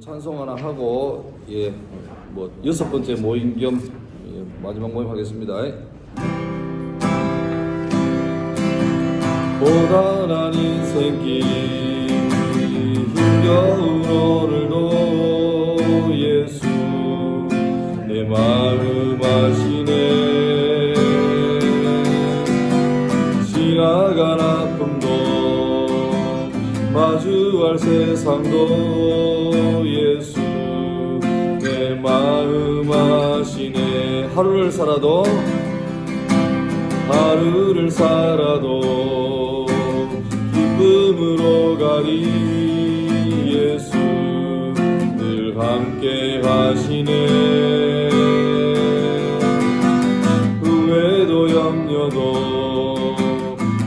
찬송 하나 하고 여섯 번째 모임 겸 마지막 모임 하겠습니다. 고단한 인생길 힘겨운 오늘도 예수 내 마음 아시네. 지나간 아픔도 마주할 세상도 예수 내 마음 아시네. 하루를 살아도 기쁨으로 가리 예수 늘 함께 하시네. 후회도 염려도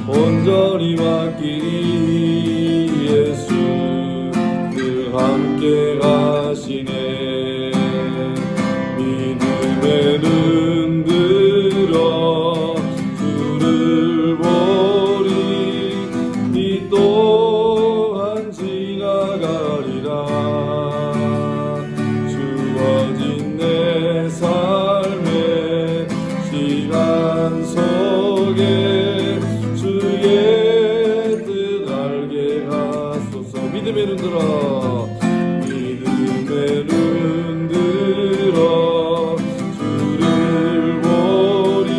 온전히 맡기리 예수 늘 함께 가시네. 믿음의 눈 들어 주를 보리 이 또한 지나가리라. 주어진 내 삶의 시간 속에 주의 뜻 알게 하소서. 믿음의 눈 들어 믿음의 눈 들어 주를 보리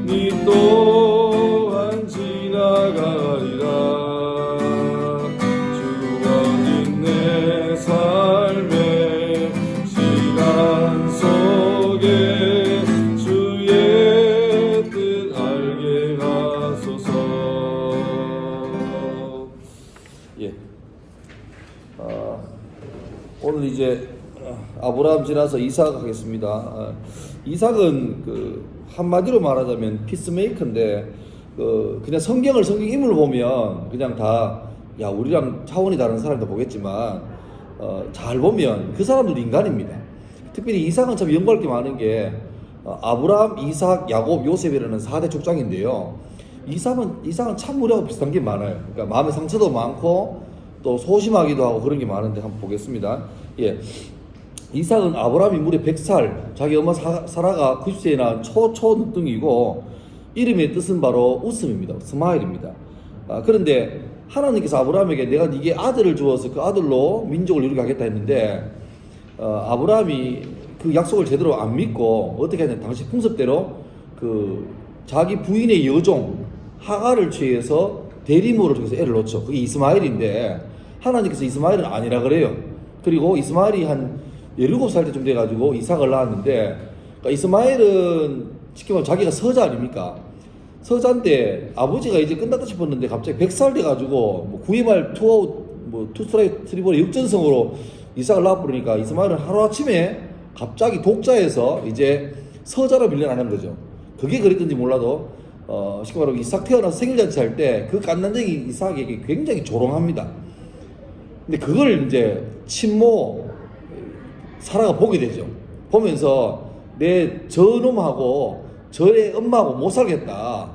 니 또한 지나가리라. 주어진 내 삶의 시간 속에 주의 뜻 알게 하소서. 오늘 이제 아브라함 지나서 이삭 하겠습니다. 이삭은 한마디로 말하자면 피스메이커인데 그냥 성경 인물을 보면 그냥 다 우리랑 차원이 다른 사람도 보겠지만 잘 보면 그 사람들도 인간입니다. 특별히 이삭은 참 연구할 게 많은 게 아브라함, 이삭, 야곱, 요셉이라는 4대 족장인데요. 이삭은 참 우리하고 비슷한 게 많아요. 그러니까 마음의 상처도 많고 또 소심하기도 하고 그런 게 많은데 한번 보겠습니다. 이삭은 아브라함이 무려 100살, 자기 엄마 사라가 90세에 낳은 초늑둥이고 이름의 뜻은 바로 웃음입니다. 스마일입니다. 그런데 하나님께서 아브라함에게 내가 네게 아들을 주어서 그 아들로 민족을 이루게 하겠다 했는데 아브라함이 그 약속을 제대로 안 믿고 어떻게 하냐, 당시 풍습대로 자기 부인의 여종 하가를 취해서 대리모를 통해서 애를 놓죠. 그게 이스마엘인데 하나님께서 이스마엘은 아니라 그래요. 그리고 이스마엘이 한 17살 때쯤 돼가지고 이삭을 낳았는데, 그러니까 이스마엘은 쉽게 말하면 자기가 서자 아닙니까? 서자인데 아버지가 이제 끝났다 싶었는데 갑자기 100살 돼가지고 9회말 투스트라이크 트리볼의 역전성으로 이삭을 낳아버리니까 이스마엘은 하루아침에 갑자기 독자에서 이제 서자로 밀려나는 거죠. 그게 그랬던지 몰라도 쉽게 말하면 이삭 태어나서 생일잔치 할 때 그 갓난쟁이 이삭에게 굉장히 조롱합니다. 근데 그걸 이제 친모 사라가 보게 되죠. 보면서 내 저놈하고 저의 엄마하고 못 살겠다.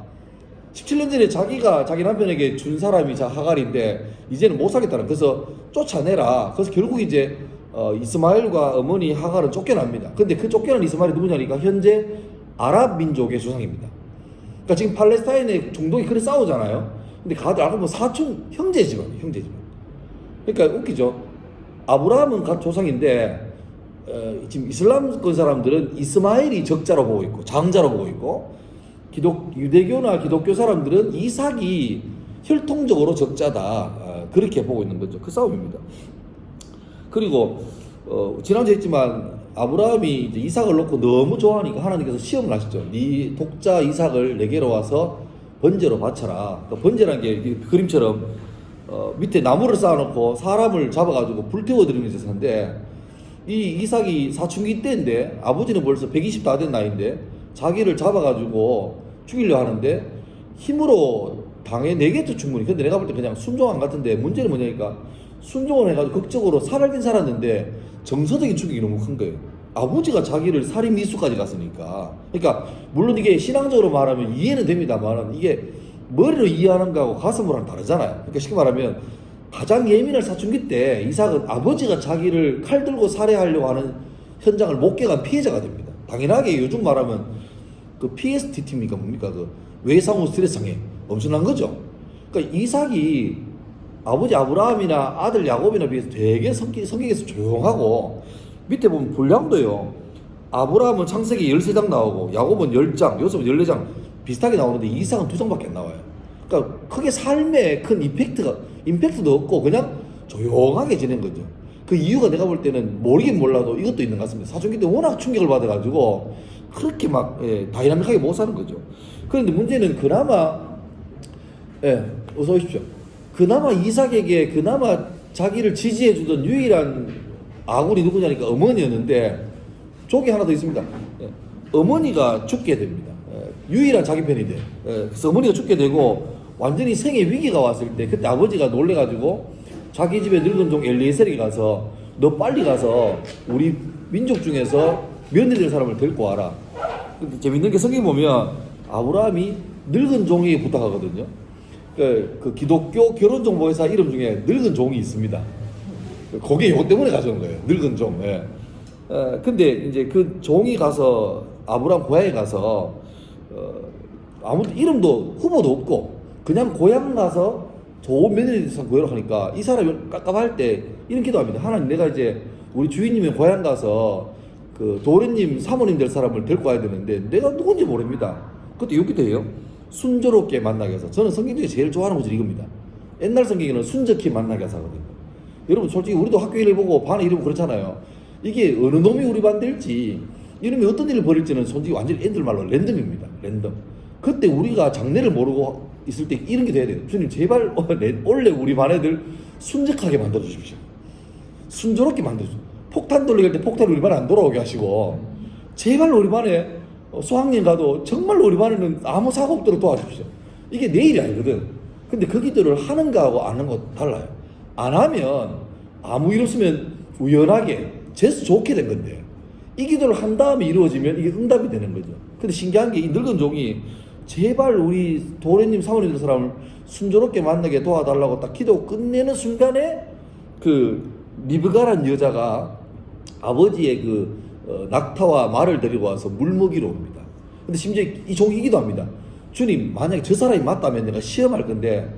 17년 전에 자기 남편에게 준 사람이 하갈인데 이제는 못 살겠다는. 그래서 쫓아내라. 그래서 결국 이제 이스마엘과 어머니 하갈은 쫓겨납니다. 근데 그 쫓겨난 이스마엘이 누구냐니까 현재 아랍 민족의 조상입니다. 그러니까 지금 팔레스타인의 중동이 그래 싸우잖아요. 근데 가들 알고 보면 사촌 형제 집안이에요. 그러니까 웃기죠. 아브라함은 갓 조상인데 지금 이슬람권 사람들은 이스마엘이 적자로 보고 있고 장자로 보고 있고 유대교나 기독교 사람들은 이삭이 혈통적으로 적자다 그렇게 보고 있는 거죠. 그 싸움입니다. 그리고 지난주에 했지만 아브라함이 이제 이삭을 놓고 너무 좋아하니까 하나님께서 시험을 하시죠. 네 독자 이삭을 내게로 와서 번제로 바쳐라. 그러니까 번제라는 게 그림처럼 밑에 나무를 쌓아놓고 사람을 잡아가지고 불태워드리는 제사인데, 이 이삭이 사춘기 때인데 아버지는 벌써 120 다 된 나이인데 자기를 잡아가지고 죽이려 하는데 힘으로 당해내겠죠 충분히. 근데 내가 볼 때 그냥 순종한 같은데 문제는 뭐냐니까 순종을 해가지고 극적으로 살긴 살았는데 정서적인 충격이 너무 큰 거예요. 아버지가 자기를 살인 미수까지 갔으니까. 그러니까 물론 이게 신앙적으로 말하면 이해는 됩니다만 이게 머리로 이해하는 거하고 가슴으로는 다르잖아요. 그러니까 쉽게 말하면 가장 예민할 사춘기 때 이삭은 아버지가 자기를 칼 들고 살해하려고 하는 현장을 목격한 피해자가 됩니다. 당연하게 요즘 말하면 그 PSTT입니까 뭡니까 그 외상후 스트레스 장애 엄청난 거죠. 그러니까 이삭이 아버지 아브라함이나 아들 야곱이나 비해서 되게 성격에서 조용하고 밑에 보면 분량도요. 아브라함은 창세기 13장 나오고 야곱은 10장, 요셉은 14장 비슷하게 나오는데 이삭은 2장밖에 안 나와요. 그러니까 크게 삶에 큰 임팩트도 없고 그냥 조용하게 지낸 거죠. 그 이유가 내가 볼 때는 모르긴 몰라도 이것도 있는 것 같습니다. 사춘기 때 워낙 충격을 받아가지고 그렇게 막 다이나믹하게 못 사는 거죠. 그런데 문제는 그나마 어서 오십시오. 그나마 이삭에게 그나마 자기를 지지해주던 유일한 아군이 누구냐니까 어머니였는데 족이 하나 더 있습니다. 어머니가 죽게 됩니다. 유일한 자기 편이 돼. 그래서 어머니가 죽게 되고 완전히 생애 위기가 왔을 때 그때 아버지가 놀래가지고 자기 집에 늙은 종 엘리에셀에게 가서 너 빨리 가서 우리 민족 중에서 며느리 될 사람을 데리고 와라. 근데 재밌는 게 성경 보면 아브라함이 늙은 종에게 부탁하거든요. 그 기독교 결혼정보회사 이름 중에 늙은 종이 있습니다. 거기에 이것 때문에 가져온 거예요. 늙은 종. 근데 이제 그 종이 가서 아브라함 고향에 가서 아무튼 이름도 후보도 없고 그냥 고향 가서 좋은 며느리 구하러 하니까 이 사람이 깝깝할 때 이런 기도합니다. 하나님 내가 이제 우리 주인님의 고향 가서 그 도련님 사모님 될 사람을 데리고 와야 되는데 내가 누군지 모릅니다. 그때 이렇게 돼요. 순조롭게 만나게 해서 저는 성경 중에 제일 좋아하는 구절이 이겁니다. 옛날 성경에는 순적히 만나게 해서 하거든요. 여러분 솔직히 우리도 학교 일 보고 반에 이러면 그렇잖아요. 이게 어느 놈이 우리 반 될지 이놈이 어떤 일을 벌일지는 솔직히 완전히 애들 말로 랜덤입니다. 랜덤. 그때 우리가 장래를 모르고 있을 때 이런 게 돼야 돼요. 주님 제발 원래 우리 반 애들 순적하게 만들어 주십시오. 순조롭게 만들어 주십시오. 폭탄 돌리게 할 때 폭탄이 우리 반에 안 돌아오게 하시고 제발 우리 반에 수학여행 가도 정말로 우리 반에는 아무 사고 없도록 도와주십시오. 이게 내 일이 아니거든. 근데 그 기도를 하는 거하고 안 하는 거 달라요. 안 하면 아무 일 없으면 우연하게 재수 좋게 된 건데 이 기도를 한 다음에 이루어지면 이게 응답이 되는 거죠. 근데 신기한 게 이 늙은 종이 제발 우리 도련님 사모님 될 사람을 순조롭게 만나게 도와달라고 딱 기도 끝내는 순간에 그 리브가란 여자가 아버지의 그 낙타와 말을 데리고 와서 물 먹이러 옵니다. 근데 심지어 이 종이 기도합니다. 주님 만약에 저 사람이 맞다면 내가 시험할 건데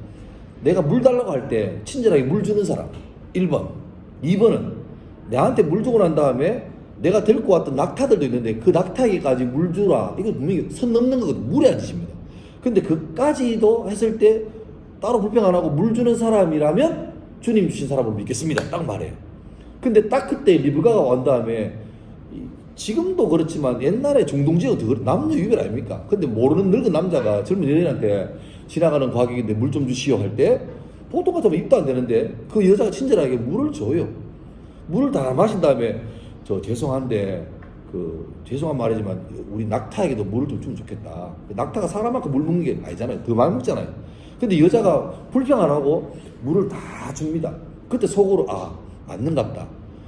내가 물 달라고 할 때 친절하게 물 주는 사람 1번 2번은 내한테 물 주고 난 다음에 내가 데리고 왔던 낙타들도 있는데 그 낙타에게까지 물 주라. 이거 분명히 선 넘는 거거든. 무례한 짓입니다. 근데 그까지도 했을 때 따로 불평 안 하고 물 주는 사람이라면 주님 주신 사람을 믿겠습니다. 딱 말해요. 근데 딱 그때 리브가가 온 다음에 지금도 그렇지만 옛날에 중동지역은 남녀 유별 아닙니까? 근데 모르는 늙은 남자가 젊은 여인한테 지나가는 과객인데 물 좀 주시오 할 때 보통 같으면 입도 안 되는데 그 여자가 친절하게 물을 줘요. 물을 다 마신 다음에 저 죄송한데 죄송한 말이지만 우리 낙타에게도 물을 좀 주면 좋겠다. 낙타가 사람만큼 물 먹는 게 아니잖아요. 더 많이 먹잖아요. 근데 여자가 불평 안 하고 물을 다 줍니다. 그때 속으로 맞는갑다.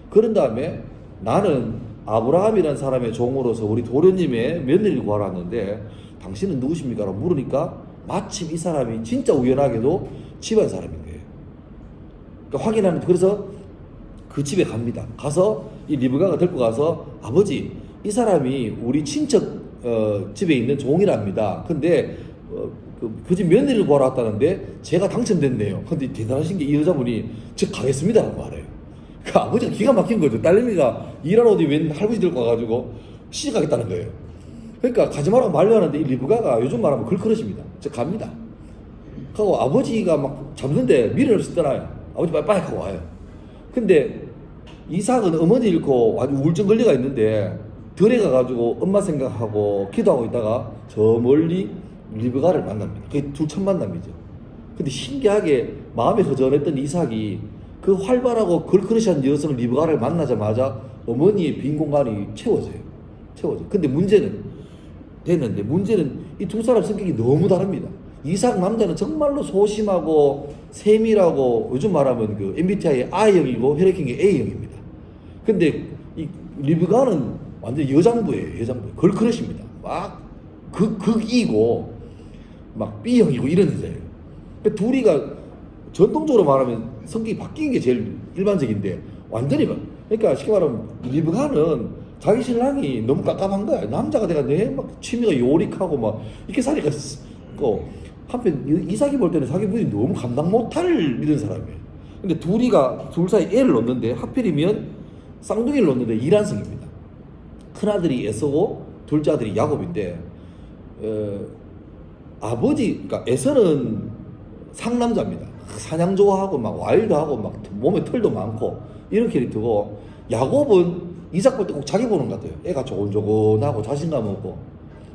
그런 다음에 나는 아브라함이라는 사람의 종으로서 우리 도련님의 며느리를 구하러 왔는데 당신은 누구십니까? 라고 물으니까 마침 이 사람이 진짜 우연하게도 집안 사람인 거예요. 그러니까 확인하는 그래서 그 집에 갑니다. 가서 이 리브가가 데리고 가서 아버지 이 사람이 우리 친척 집에 있는 종이랍니다. 근데 그 집 며느리를 구하러 왔다는데 제가 당첨됐네요. 근데 대단하신 게 이 여자분이 저 가겠습니다라고 말해요. 그 아버지가 기가 막힌 거죠. 딸내미가 일하러 어디 웬 할아버지 데리고 와가지고 시집가겠다는 거예요. 그러니까 가지 말라고 말려하는데 이 리브가가 요즘 말하면 걸크러십니다. 저 갑니다. 하고 아버지가 막 잡는데 미련을 쓰더라요. 아버지 빨리 하고 와요. 근데 이삭은 어머니 잃고 아주 우울증 걸려가 있는데 들에 가가지고 엄마 생각하고 기도하고 있다가 저 멀리 리브가를 만납니다. 그게 둘 첫 만남이죠. 근데 신기하게 마음에 허전했던 이삭이 그 활발하고 걸크러시한 여성 리브가를 만나자마자 어머니의 빈 공간이 채워져요. 근데 문제는 이 두 사람 성격이 너무 다릅니다. 이삭 남자는 정말로 소심하고 세밀하고 요즘 말하면 그 MBTI의 I형이고 혈액형이 A형입니다. 근데 이 리브가는 완전 여장부예요. 걸크러시입니다. 막 극이고 막 B형이고 이런 여자예요. 둘이가 전통적으로 말하면 성격이 바뀐 게 제일 일반적인데 완전히 그러니까 쉽게 말하면 리브가는 자기 신랑이 너무 깝깝한 거야. 남자가 내가 내 막 취미가 요리하고 막 이렇게 사니까 한편 이삭이 볼 때는 자기 부인이 너무 감당 못할 이런 사람이에요. 근데 둘 사이 애를 놓는데 하필이면 쌍둥이를 놓는데 이란성입니다. 큰아들이 에서고 둘째 아들이 야곱인데 아버지 그러니까 에서는 상남자입니다. 사냥 좋아하고 막 와일드하고 막 몸에 털도 많고 이런 캐릭터고 야곱은 이삭 볼 때 꼭 자기 보는 것 같아요. 애가 조곤조곤하고 자신감 없고.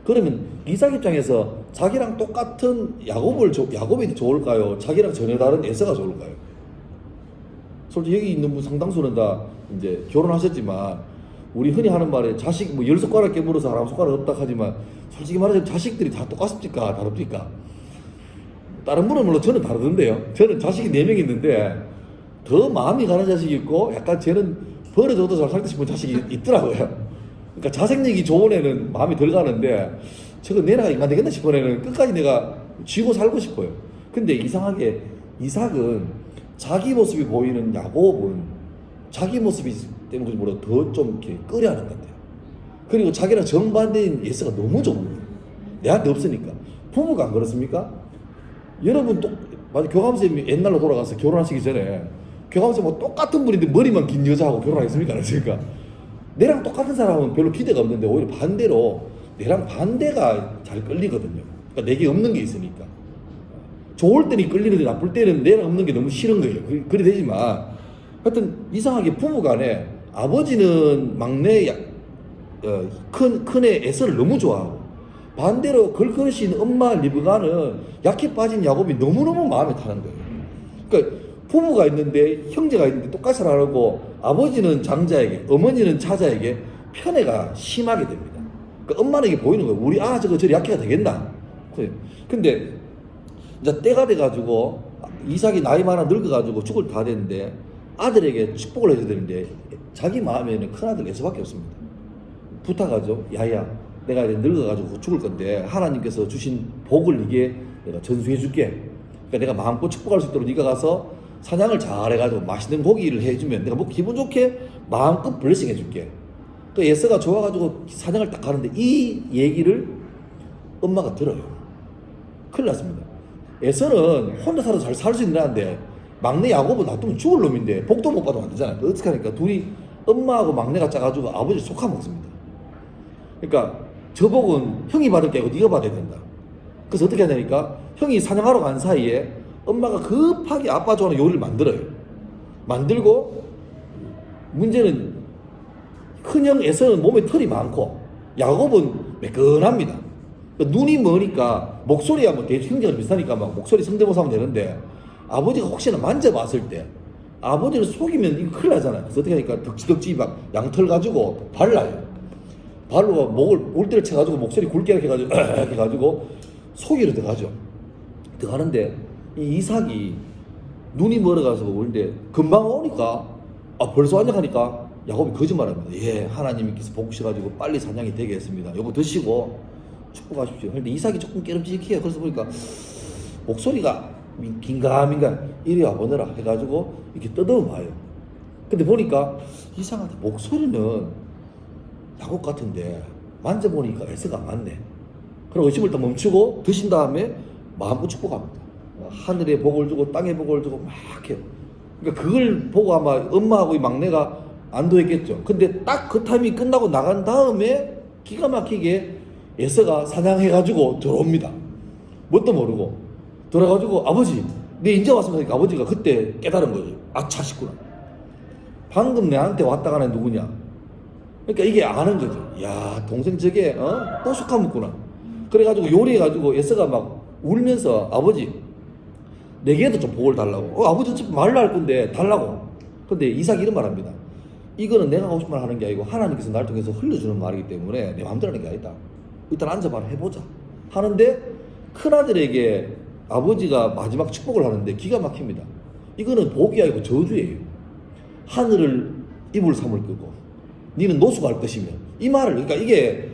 그러면 이삭 입장에서 자기랑 똑같은 야곱이 좋을까요? 자기랑 전혀 다른 에서가 좋을까요? 솔직히 여기 있는 분 상당수는 다 이제 결혼하셨지만 우리 흔히 하는 말에 자식 뭐 10손가락 깨물어서 하나 손가락 없다 하지만 솔직히 말하자면 자식들이 다 똑같습니까? 다릅니까? 다른 분은 물론 저는 다르던데요. 저는 자식이 4명 있는데 더 마음이 가는 자식이 있고 약간 쟤는 버려줘도 잘 살 듯 싶은 자식이 있더라고요. 그러니까 자생력이 좋은 애는 마음이 덜 가는데 저거 내 나가 안 되겠나 싶은 애는 끝까지 내가 쥐고 살고 싶어요. 근데 이상하게 이삭은 자기 모습이 보이는 야곱은 자기 모습이 때문에 뭐라 더 좀 이렇게 꺼려하는 것 같아요. 그리고 자기랑 정반대인 예스가 너무 좋은 거예요. 내한테 없으니까. 부부가 안 그렇습니까? 여러분 맞아 교감쌤이 옛날로 돌아가서 결혼하시기 전에 교감쌤 뭐 똑같은 분인데 머리만 긴 여자하고 결혼하겠습니까? 그러니까 내랑 똑같은 사람은 별로 기대가 없는데 오히려 반대로 내랑 반대가 잘 끌리거든요. 그러니까 내게 없는 게 있으니까. 좋을 때는 끌리는데 나쁠 때는 내랑 없는 게 너무 싫은 거예요. 그래 되지만 하여튼 이상하게 부부간에 아버지는 막내 큰애 에서를 너무 좋아하고 반대로 걸그릇인 엄마 리브가는 약해 빠진 야곱이 너무너무 마음에 타는 거예요. 그러니까 부부가 있는데 형제가 있는데 똑같이 살아가고 아버지는 장자에게 어머니는 차자에게 편애가 심하게 됩니다. 그러니까 엄마는 이게 보이는 거예요. 우리 저리 약해가 되겠나? 근데 이제 때가 돼가지고 이삭이 나이 많아 늙어가지고 죽을 다 됐는데 아들에게 축복을 해줘야 되는데 자기 마음에는 큰아들 에서밖에 없습니다. 부탁하죠. 야야 내가 이제 늙어가지고 죽을 건데 하나님께서 주신 복을 이게 내가 전수해 줄게. 그러니까 내가 마음껏 축복할 수 있도록 네가 가서 사냥을 잘 해가지고 맛있는 고기를 해주면 내가 뭐 기분 좋게 마음껏 블레싱 해줄게. 또 예서가 좋아가지고 사냥을 딱 가는데 이 얘기를 엄마가 들어요. 큰일 났습니다. 예서는 혼자 살아도 잘 살 수 있는 애인데 막내 야곱은 놔두면 죽을 놈인데 복도 못 받으면 안 되잖아요. 어떻게 하니까 둘이 엄마하고 막내가 짜가지고 아버지 속아먹습니다. 그러니까 저 복은 형이 받을 게 아니고 네가 받아야 된다. 그래서 어떻게 하냐니까 형이 사냥하러 간 사이에 엄마가 급하게 아빠 좋아하는 요리를 만들어요. 만들고 문제는 큰형 에서는 몸에 털이 많고 야곱은 매끈합니다. 그러니까 눈이 머니까 목소리야 뭐 대충 형제가 비슷하니까 막 목소리 성대모사 하면 되는데 아버지가 혹시나 만져봤을 때 아버지를 속이면 이거 큰일 나잖아요. 그래서 어떻게 하니까 덕지덕지 막 양털 가지고 발라요. 발로 목을 올대를 쳐가지고 목소리 굵게 이렇게 해가지고 이렇게 해가지고 속이로 들어가죠. 들어가는데 이 이삭이 눈이 멀어가서 오는데 금방 오니까 벌써 왔냐 하니까 야곱이 거짓말합니다. 예, 하나님께서 복 주셔가지고 빨리 사냥이 되게 했습니다. 요거 드시고 축복하십시오. 근데 이삭이 조금 깨름직해요. 그래서 보니까 목소리가 긴가민가 이리 와보내라 해가지고 이렇게 뜯어봐요. 근데 보니까 이상하게 목소리는 야곱 같은데 만져보니까 에서가 안 맞네. 그리고 의심을 딱 멈추고 드신 다음에 마음껏 축복합니다. 하늘에 복을 주고 땅에 복을 주고 막 해요. 그러니까 그걸 보고 아마 엄마하고 이 막내가 안도했겠죠. 근데 딱 그 타이밍이 끝나고 나간 다음에 기가 막히게 에서가 사냥해가지고 들어옵니다. 뭣도 모르고 들어가지고 아버지 내 이제 왔습니다 하니까 아버지가 그때 깨달은 거죠. 아 자식구나. 방금 내한테 왔다 가는 누구냐. 그러니까 이게 아는 거죠. 야 동생 저게 또 숙하먹구나. 그래가지고 요리해가지고 에서가 막 울면서 아버지 내게도 좀 복을 달라고. 아버지 어차피 말로 할 건데 달라고. 근데 이삭이 이런 말 합니다. 이거는 내가 하고 싶은 말 하는 게 아니고 하나님께서 날 통해서 흘려주는 말이기 때문에 내 마음대로 하는 게 아니다. 일단 앉아봐라 해보자 하는데 큰아들에게 아버지가 마지막 축복을 하는데 기가 막힙니다. 이거는 복이 아니고 저주예요. 하늘을 이불 삼을 거고 니는 노숙할 것이며 이 말을 그러니까 이게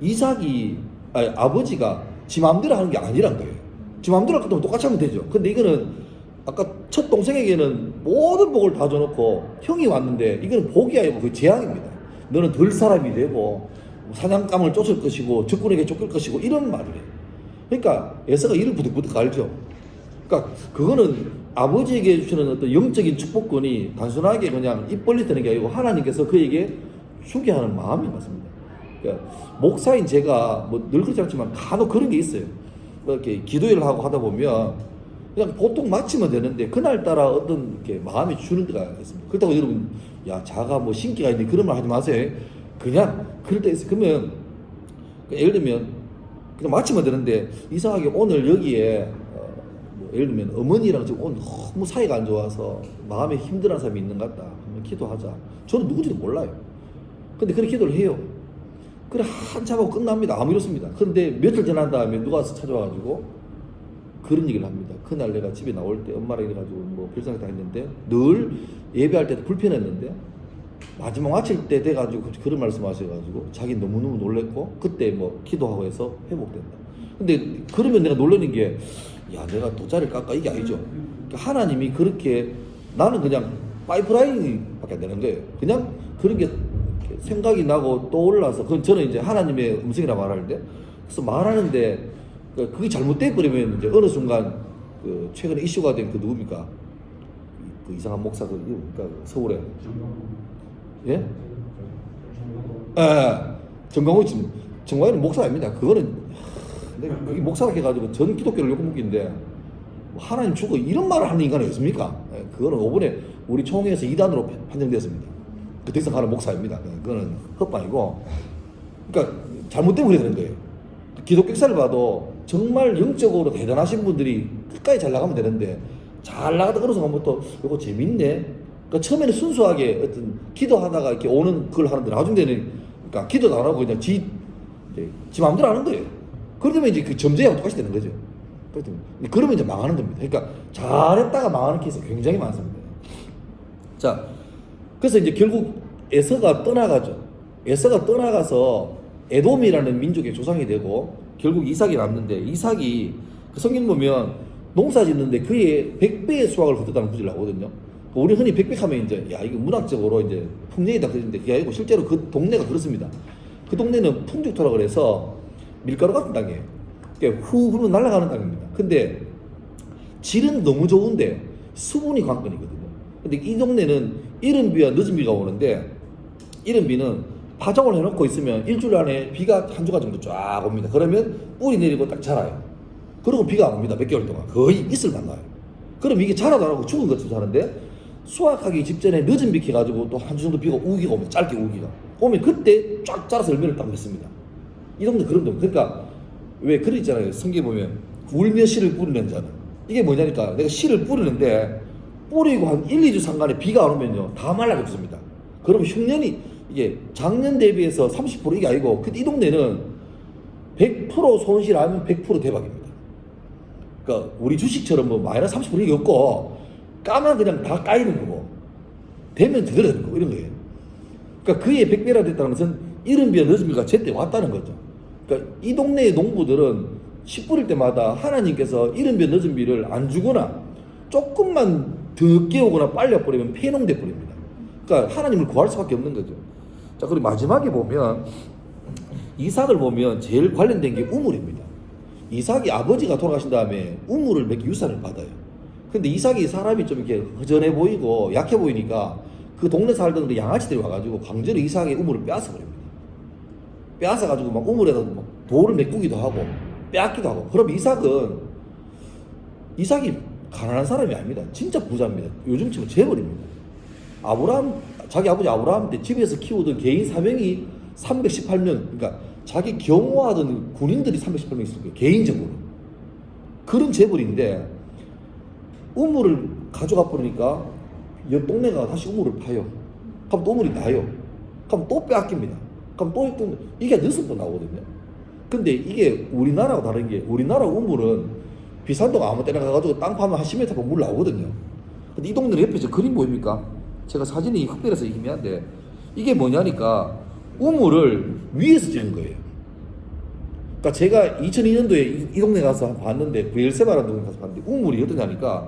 이삭이 아버지가 지 마음대로 하는 게 아니란 거예요. 지 마음대로 할 거면 똑같이 하면 되죠. 근데 이거는 아까 첫 동생에게는 모든 복을 다 줘놓고 형이 왔는데 이거는 복이 아니고 그 재앙입니다. 너는 덜 사람이 되고 사냥감을 쫓을 것이고 적군에게 쫓길 것이고 이런 말이래. 그러니까 에서가 이를 부득부득 알죠. 그러니까 그거는 아버지에게 주시는 어떤 영적인 축복권이 단순하게 그냥 입 벌리는 게 아니고 하나님께서 그에게 주게 하는 마음인 것 같습니다. 그러니까 목사인 제가 뭐 늘 그렇지 않지만 간혹 그런 게 있어요. 이렇게 기도회를 하고 하다 보면 그냥 보통 마치면 되는데 그날따라 어떤 이렇게 마음이 주는 때가 있습니다. 그렇다고 여러분 야 자가 뭐 신기가 있는데 그런 말 하지 마세요. 그냥 그럴 때 있어요. 그러면 예를 들면 그냥 마치면 되는데 이상하게 오늘 여기에 뭐 예를 들면 어머니랑 지금 오늘 너무 사이가 안 좋아서 마음에 힘들어하는 사람이 있는 것 같다. 한번 기도하자. 저는 누군지도 몰라요. 근데 그렇게 기도를 해요. 그래 한참 하고 끝납니다. 아무 일 없습니다. 근데 며칠 지난 다음에 누가 와서 찾아와가지고 그런 얘기를 합니다. 그날 내가 집에 나올 때 엄마랑 이래가지고 뭐 별상을 다 했는데 늘 예배할 때도 불편했는데 마지막 마칠 때 돼가지고 그런 말씀 하셔가지고 자기 너무너무 놀랬고 그때 뭐 기도하고 해서 회복된다. 근데 그러면 내가 놀라는 게 야 내가 돗자리를 깎아 이게 아니죠. 그러니까 하나님이 그렇게 나는 그냥 파이프라인이 밖에 안 되는 거예요. 그냥 그런 게 생각이 나고 떠올라서 그건 저는 이제 하나님의 음성이라 말하는데 그래서 말하는데 그게 잘못돼 버리면 이제 어느 순간 그 최근에 이슈가 된 그 누굽니까 그 이상한 목사 그 그러니까 서울에 예? 정광훈 지금 정광훈은 목사 아닙니다. 그거는 내가 그게 목사가 해가지고 전 기독교를 욕먹기인데 뭐 하나님 주고 이런 말을 하는 인간이 있습니까? 그거는 5분에 우리 총회에서 2단으로 판정되었습니다. 그 더 이상 가는 목사입니다. 그거는 헛방이고 그러니까 잘못된 그래 되는 거예요. 기독교 역사를 봐도 정말 영적으로 대단하신 분들이 끝까지 잘 나가면 되는데 잘 나가다 어느 순간부터 이거 재밌네. 그러니까 처음에는 순수하게 어떤 기도하다가 이렇게 오는 그걸 하는데 나중에는 그러니까 기도도 안 하고 그냥 지 마음대로 하는 거예요. 그러면 이제 그 점쟁이하고 똑같이 되는 거죠. 그러면 이제 망하는 겁니다. 그러니까 잘했다가 망하는 케이스가 굉장히 많습니다. 자, 그래서 이제 결국 에서가 떠나가죠. 에서가 떠나가서 에돔이라는 민족의 조상이 되고 결국 이삭이 남는데 이삭이 그 성경 보면 농사 짓는데 그의 100배의 수확을 거뒀다는 구절이 나오거든요. 우리 흔히 100배 하면 이제 야 이거 문학적으로 이제 풍년이다 그러는데 그게 아니고 실제로 그 동네가 그렇습니다. 그 동네는 풍족토라 그래서 밀가루 같은 땅이에요. 그러니까 후후로 날아가는 땅입니다. 근데 질은 너무 좋은데 수분이 관건이거든요. 근데 이 동네는 이른 비와 늦은 비가 오는데 이른 비는 파종을 해놓고 있으면 일주일 안에 비가 한 주가 정도 쫙 옵니다. 그러면 뿌리 내리고 딱 자라요. 그리고 비가 안 옵니다. 몇 개월 동안 거의 이슬만 나요. 그럼 이게 자라도 안 하고 죽은 것처럼 사는데 수확하기 직전에 늦은 비 해가지고 또 한 주 정도 비가 우기가 오면 짧게 우기가 오면 그때 쫙 자라서 열매를 딱 맺습니다. 이 동네 그런 동네. 그러니까 왜 그런 있잖아요. 성경에 보면 울며 씨를 뿌리는 자는 이게 뭐냐니까 내가 씨를 뿌리는데 뿌리고 한 1, 2주 상간에 비가 안 오면요 다 말라져 죽습니다. 그러면 흉년이 이게 작년 대비해서 30% 이게 아니고 이 동네는 100% 손실하면 100% 대박입니다. 그러니까 우리 주식처럼 뭐 마이너스 30% 이게 없고 까만 그냥 다 까이는 거고 되면 제대로 되는 거고 이런 거예요. 그러니까 그의 100배라 됐다는 것은 이른 비와 늦은 비가 제때 왔다는 거죠. 그러니까 이 동네의 농부들은 씨 뿌릴 때마다 하나님께서 이른 비와 늦은 비를 안 주거나 조금만 늦게 오거나 빨리 와버리면 폐농돼 버립니다. 그러니까 하나님을 구할 수밖에 없는 거죠. 자, 그리고 마지막에 보면 이삭을 보면 제일 관련된 게 우물입니다. 이삭이 아버지가 돌아가신 다음에 우물을 몇 개 유산을 받아요. 근데 이삭이 사람이 좀 이렇게 허전해 보이고 약해 보이니까 그 동네 살던 그 양아치들이 와가지고 강제로 이삭의 우물을 빼앗아 버립니다. 빼앗아가지고 막 우물에다 막 돌을 메꾸기도 하고 빼앗기도 하고. 그럼 이삭이 가난한 사람이 아닙니다. 진짜 부자입니다. 요즘 치면 재벌입니다. 자기 아버지 아브라함 때 집에서 키우던 개인 사명이 318명, 그러니까 자기 경호하던 군인들이 318명 있을 거예요. 개인적으로. 그런 재벌인데 우물을 가져가 버리니까 옆 동네가 다시 우물을 파요. 그럼 또 우물이 나요. 그럼 또 빼앗깁니다. 그럼 또 이게 6번 나오거든요. 근데 이게 우리나라하고 다른 게 우리나라 우물은 비산동 아무 때나 가가지고 땅 파면 한 10m 보면 물 나오거든요. 근데 이 동네는 옆에 저 그림 보입니까? 제가 사진이 흑백이라서 희미한데 이게 뭐냐니까 우물을 위에서 지은 거예요. 그러니까 제가 2002년도에 이 동네 가서 봤는데 브엘세바라는 동네 가서 봤는데 우물이 어떠냐니까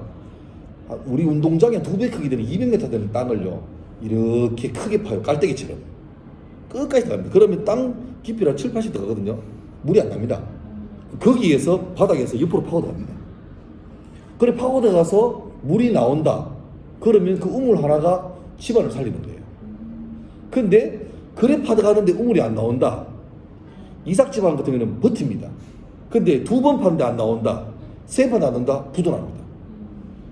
우리 운동장에 2배 크기 되는 200m 되는 땅을요 이렇게 크게 파요. 깔때기처럼 끝까지 들어갑니다. 그러면 땅 깊이가 7, 80 들어가거든요. 물이 안 납니다. 거기에서 바닥에서 옆으로 파고들어갑니다. 그래 파고들어가서 물이 나온다. 그러면 그 우물 하나가 집안을 살리는 거예요. 근데 그래 파들어가는데 우물이 안 나온다. 이삭집안 같은 경우는 버팁니다. 근데 2번 파는데 안 나온다. 3번 안 나온다. 부도납니다.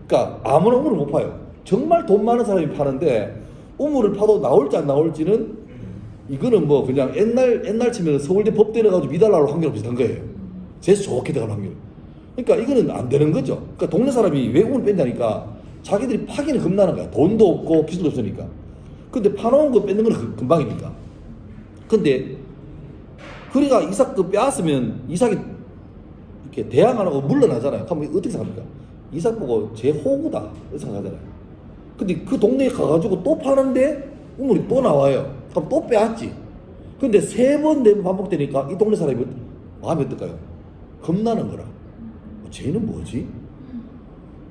그러니까 아무나 우물을 못 파요. 정말 돈 많은 사람이 파는데 우물을 파도 나올지 안 나올지는 이거는 뭐 그냥 옛날 치면 서울대 법대 넣어가지고 미달라로 확률 비슷한 거예요. 제일 좋게 들어갈 확률. 그러니까 이거는 안 되는 거죠. 그러니까 동네 사람이 왜 우물 뺀다니까 자기들이 파기는 겁나는 거야. 돈도 없고 기술도 없으니까. 근데 파놓은 거 뺏는 건 금방이니까. 근데 그러니까 이삭 그 빼앗으면 이삭이 이렇게 대항 안 하고 물러나잖아요. 그럼 어떻게 생각합니까? 이삭 보고 제 호구다 이렇게 생각하잖아요. 근데 그 동네에 가가지고 또 파는데 우물이 또 나와요. 그럼 또 빼앗지. 근데 3번 4번 반복되니까 이 동네 사람이 마음이 어떨까요? 겁나는 거라. 쟤는 뭐지?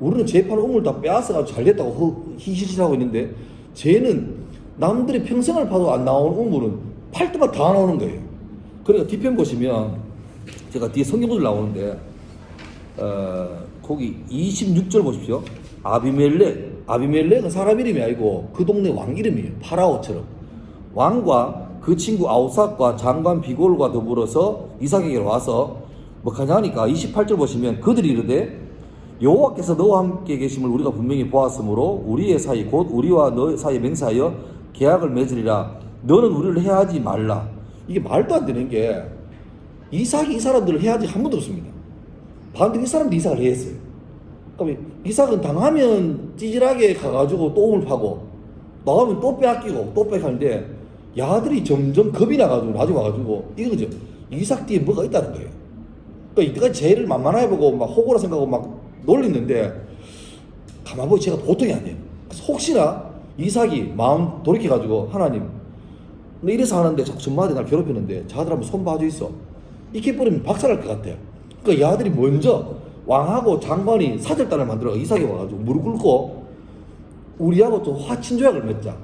우리는 쟤 파는 우물 다 빼앗아가지고 잘 됐다고 히히히하고 있는데 쟤는 남들이 평생을 파도 안 나오는 우물은 팔 때마다 다 나오는 거예요. 그러니까 뒤편 보시면 제가 뒤에 성경구절 나오는데 거기 26절 보십시오. 아비멜렉은 사람 이름이 아니고 그 동네 왕 이름이에요. 파라오처럼. 왕과 그 친구 아우삭과 장관 비골과 더불어서 이삭에게 와서 뭐 하냐니까 28절 보시면 그들이 이르되 여호와께서 너와 함께 계심을 우리가 분명히 보았으므로 우리의 사이 곧 우리와 너 사이에 맹세하여 계약을 맺으리라. 너는 우리를 해하지 말라. 이게 말도 안 되는 게 이삭이 이 사람들을 해하지 한 번도 없습니다. 반대로 이 사람도 이삭을 해했어요. 그럼 이삭은 당하면 찌질하게 가가지고 또 우물 파고 나가면 또 빼앗기고 또 빼앗기는데 야들이 점점 겁이 나가지고 나중에 와가지고 이거죠. 이삭 뒤에 뭐가 있다는 거예요. 그러니까 이때까지 쟤를 만만하게 보고 막 호구라 생각하고 막 놀리는데 가만 보니 제가 보통이 아니에요. 그래서 혹시나 이삭이 마음 돌이켜가지고 하나님 너 이래서 하는데 자꾸 전마한테 날 괴롭히는데 자들 한번 손 봐줘 있어. 이렇게 버리면 박살날 것 같아요. 그러니까 야들이 먼저 왕하고 장관이 사절단을 만들어 이삭이 와가지고 무릎 꿇고 우리하고 좀 화친조약을 맺자.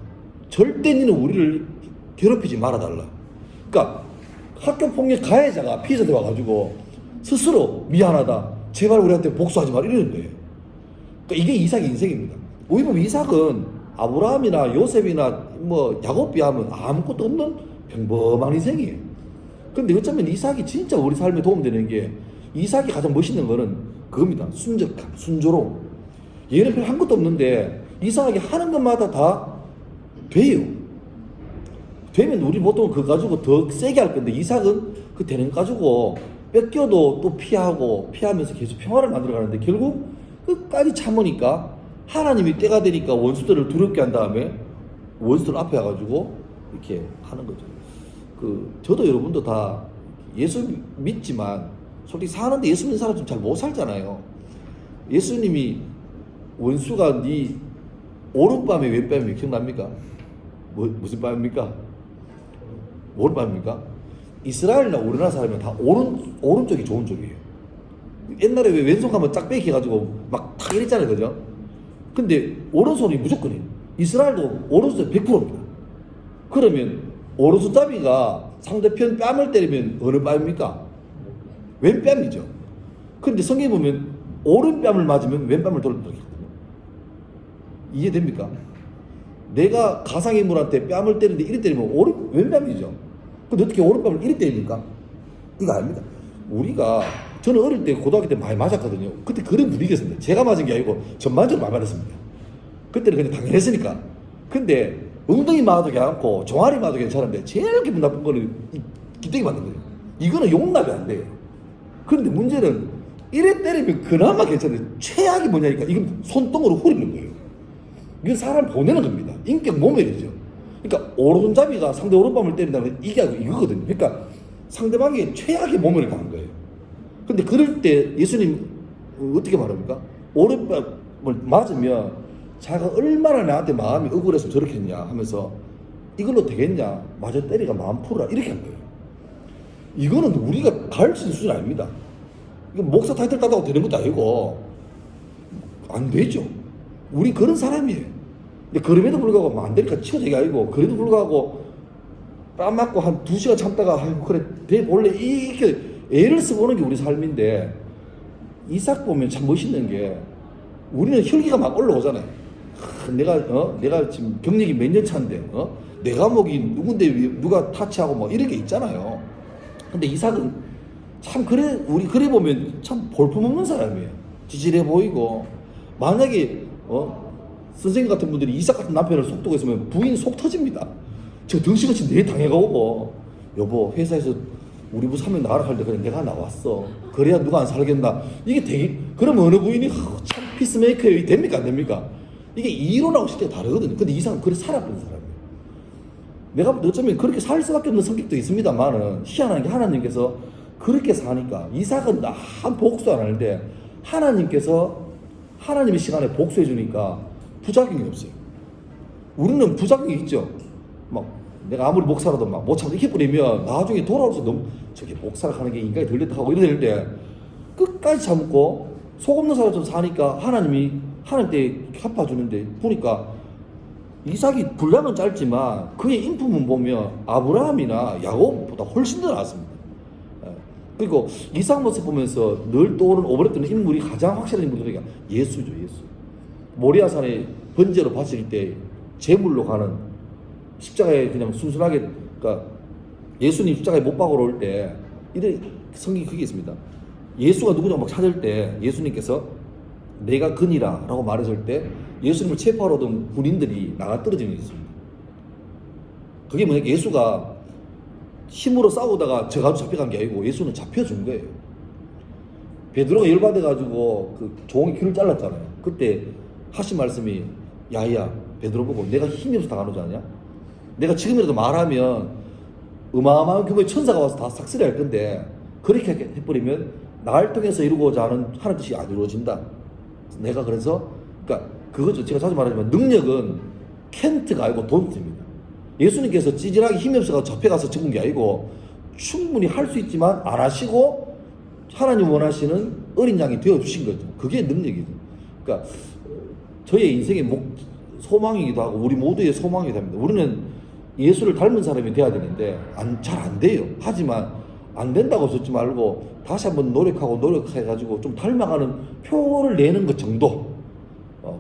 절대 니는 우리를 괴롭히지 말아달라. 그러니까 학교폭력 가해자가 피해자한테 와가지고 스스로 미안하다. 제발 우리한테 복수하지 말 이러는 거예요. 그러니까 이게 이삭의 인생입니다. 우리 보면 이삭은 아브라함이나 요셉이나 뭐 야곱 비하면 아무것도 없는 평범한 인생이에요. 근데 어쩌면 이삭이 진짜 우리 삶에 도움되는 게 이삭이 가장 멋있는 거는 그겁니다. 순적함, 순조로움. 얘는 별 한 것도 없는데 이삭이 하는 것마다 다 돼요. 되면 우리 보통 그거 가지고 더 세게 할 건데 이삭은 그 되는 거 가지고 뺏겨도 또 피하면서 계속 평화를 만들어가는데 결국 끝까지 참으니까 하나님이 때가 되니까 원수들을 두렵게 한 다음에 원수들 앞에 와가지고 이렇게 하는 거죠. 저도 여러분도 다 예수 믿지만 솔직히 사는데 예수 믿는 사람 좀 잘 못 살잖아요. 예수님이 원수가 네 오른밤에 왼밤이 기억납니까? 무슨 밤입니까? 오른밤입니까? 이스라엘이나 우리나라 사람은 다 오른쪽이 좋은 쪽이에요. 옛날에 왜 왼손 가면 짝배기 해가지고 막 탁 이랬잖아요. 그죠? 근데 오른손이 무조건이에요. 이스라엘도 오른손이 100%입니다. 그러면 오른손잡이가 상대편 뺨을 때리면 어느 뺨입니까? 왼뺨이죠. 근데 성경에 보면 오른뺨을 맞으면 왼뺨을 돌린다고 했거든요. 이해됩니까? 내가 가상인물한테 뺨을 때리는데 이리 때리면 왼뺨이죠. 근데 어떻게 오른뺨을 이리 때립니까? 이거 아닙니다. 저는 어릴 때 고등학교 때 많이 맞았거든요. 그때 그런 분위기였습니다. 제가 맞은 게 아니고 전반적으로 많이 맞았습니다. 그때는 그냥 당연했으니까. 근데 엉덩이 맞아도 괜찮고 종아리 맞아도 괜찮은데 제일 기분 나쁜 거는 기대기 맞는 거예요. 이거는 용납이 안 돼요. 그런데 문제는 이래 때리면 그나마 괜찮은데 최악이 뭐냐니까 이건 손등으로 후리는 거예요. 이건 사람 보내는 겁니다. 인격 모멸이죠. 그러니까 오른손잡이가 상대 오른밤을 때린다면 이게 아니고 이거거든요. 그러니까 상대방이 최악의 모멸을 당한 거예요. 근데 그럴 때 예수님 어떻게 말합니까? 오른밤을 맞으면 자가 얼마나 나한테 마음이 억울해서 저렇게 했냐 하면서 이걸로 되겠냐? 맞아 때리가 마음 풀어라 이렇게 한 거예요. 이거는 우리가 가르치는 수준 아닙니다. 이거 목사 타이틀 따다고 되는 것도 아니고 안 되죠. 우리 그런 사람이에요. 근데 그럼에도 불구하고 뭐 안 되니까 치워지기 아니고 그래도 불구하고 뺨 맞고 한 2시간 참다가 아이고 그래 원래 이렇게 애를 써보는 게 우리 삶인데 이삭 보면 참 멋있는 게 우리는 혈기가 막 올라오잖아요. 내가 지금 경력이 몇 년 차인데 내 과목이 누군데 누가 타치하고 뭐 이런 게 있잖아요. 근데 이삭은 참 우리 그래 보면 참 볼품없는 사람이에요. 지질해 보이고 만약에 선생님 같은 분들이 이삭 같은 남편을 속 두고 있으면 부인 속 터집니다. 저 덩치같이 내 당해가 오고 여보 회사에서 우리 부서 1명 나가라 할 때 그냥 내가 나왔어. 그래야 누가 안 살겠나. 이게 되게 그러면 어느 부인이 참 피스메이커 됩니까 안 됩니까? 이게 이론하고 실제 다르거든요. 근데 이 사람 그래 살아본 사람이에요. 내가 어쩌면 그렇게 살 수밖에 없는 성격도 있습니다만은 희한한 게 하나님께서 그렇게 사니까 이삭은 한 복수 안 하는데 하나님께서 하나님의 시간에 복수해 주니까 부작용이 없어요. 우리는 부작용이 있죠. 막 내가 아무리 목사라도 막 못 참고 이렇게 뿌리면 나중에 돌아오면서 너무 저게 목사를 하는 게 인간이 들렸다 하고 이러는데 끝까지 참고 속 없는 사람처럼 사니까 하나님 때 갚아주는데 보니까 이삭이 분량은 짧지만 그의 인품은 보면 아브라함이나 야곱보다 훨씬 더 낫습니다. 그리고 이삭 모습 보면서 늘 떠오르는 오버랩되는 인물이 가장 확실한 인물이 예수죠. 예수. 모리아산에 번제로 바칠 때 제물로 가는 십자가에 그냥 순순하게 그러니까 예수님 십자가에 못 박으러 올 때 이런 성경이 그게 있습니다. 예수가 누구냐 막 찾을 때 예수님께서 내가 그니라 라고 말했을 때 예수님을 체포하러 오던 군인들이 나가 떨어지는 게 있습니다. 그게 뭐냐 예수가 힘으로 싸우다가 저가지고 잡혀간 게 아니고 예수는 잡혀준 거예요. 베드로가 열받아가지고 그 종이 귀를 잘랐잖아요. 그때 하신 말씀이 야야 베드로 보고 내가 힘이 없어서 당하는 줄 아냐? 내가 지금이라도 말하면 어마어마한 규모의 천사가 와서 다 삭스리 할 건데 그렇게 해버리면 나를 통해서 이루고자 하는 하나님 뜻이 안 이루어진다. 내가 그래서 그러니까 그거죠. 제가 자주 말하지만 능력은 캔트가 아니고 돈트입니다. 예수님께서 찌질하게 힘이 없어서 잡혀가서 죽은 게 아니고 충분히 할 수 있지만 안 하시고 하나님 원하시는 어린 양이 되어주신 거죠. 그게 능력이죠. 그러니까 저의 인생의 소망이기도 하고 우리 모두의 소망이 됩니다. 우리는 예수를 닮은 사람이 돼야 되는데 잘 안 돼요. 하지만 안 된다고 듣지 말고 다시 한번 노력해가지고 좀 닮아가는 표를 내는 것 정도.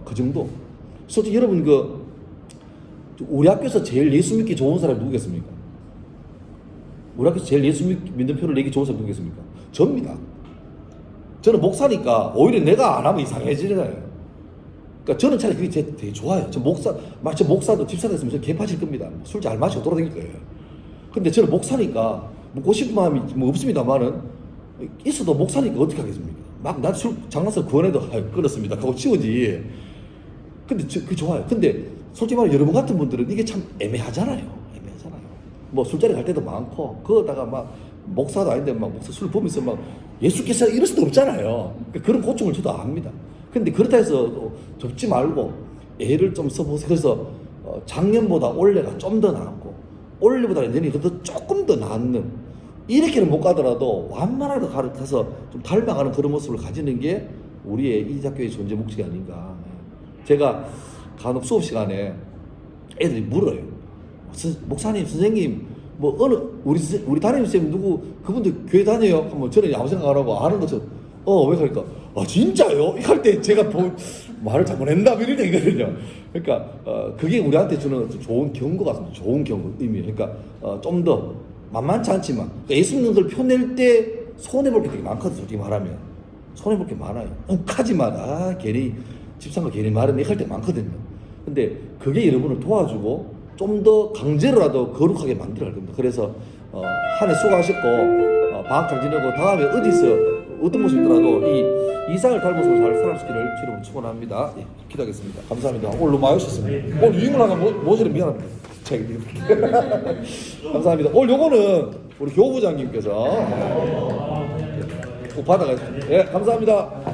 그 정도. 솔직히 여러분 우리 학교에서 제일 예수 믿기 좋은 사람이 누구겠습니까? 우리 학교에서 제일 예수 믿는 표를 내기 좋은 사람이 누구겠습니까? 저입니다. 저는 목사니까 오히려 내가 안 하면 이상해지잖아요. 그러니까 저는 차라리 그게 되게 좋아요. 저 목사도 집사 됐으면 저 개파질 겁니다. 술 잘 마시고 돌아다닐 거예요. 근데 저는 목사니까 묻고 싶은 마음이 뭐 없습니다만은 있어도 목사니까 어떻게 하겠습니까? 막 나 술 장난스러 구원해도 끊었습니다 하고 치우지. 근데 그게 좋아요. 근데 솔직히 말해 여러분 같은 분들은 이게 참 애매하잖아요. 뭐 술자리 갈 때도 많고 그거다가 막 목사도 아닌데 막 목사 술 보면서 막 예수께서 이럴 수도 없잖아요. 그런 고충을 저도 압니다. 근데 그렇다 해서 접지 말고 애를 좀 써보세요. 그래서 작년보다 올해가 좀 더 나았고 올해보다 내년이 더 조금 더 낫는 이렇게는 못 가더라도 완만하게 가서 좀 닮아가는 그런 모습을 가지는 게 우리의 이 학교의 존재 목적이 아닌가. 제가 간혹 수업 시간에 애들이 물어요. 목사님, 선생님, 뭐 어느 우리 담임쌤 누구 그분들 교회 다녀요? 하면 저는 아무 생각 안 하고 아는 것처럼 왜 그러니까 진짜요? 할 때 제가 말을 잘못했나 이런 얘기거든요. 그러니까 그게 우리한테 주는 좋은 경고 같습니다. 좋은 경고 의미. 그러니까 좀 더 만만치 않지만 그러니까 예수 믿는 걸 펴낼 때 손해 볼 게 되게 많거든요. 솔직히 말하면 손해 볼 게 많아요. 욱하지만 괜히 집사가 괜히 말은 할 때 많거든요. 근데 그게 여러분을 도와주고 좀 더 강제로라도 거룩하게 만들어야 겁니다. 그래서 한 해 수고하셨고 방학 잘 지내고 다음에 어디서 어떤 모습이더라도 이 이삭을 닮은 모습을 잘 살아갈 수 있기를 주로 축원합니다. 예, 기도하겠습니다. 감사합니다. 오늘 너무 많이 오셨습니다. 오늘 유행을 하나 모시려 미안합니다. 감사합니다. 오늘 요거는 우리 교부장님께서 꼭 받아가겠습니다. 예, 감사합니다.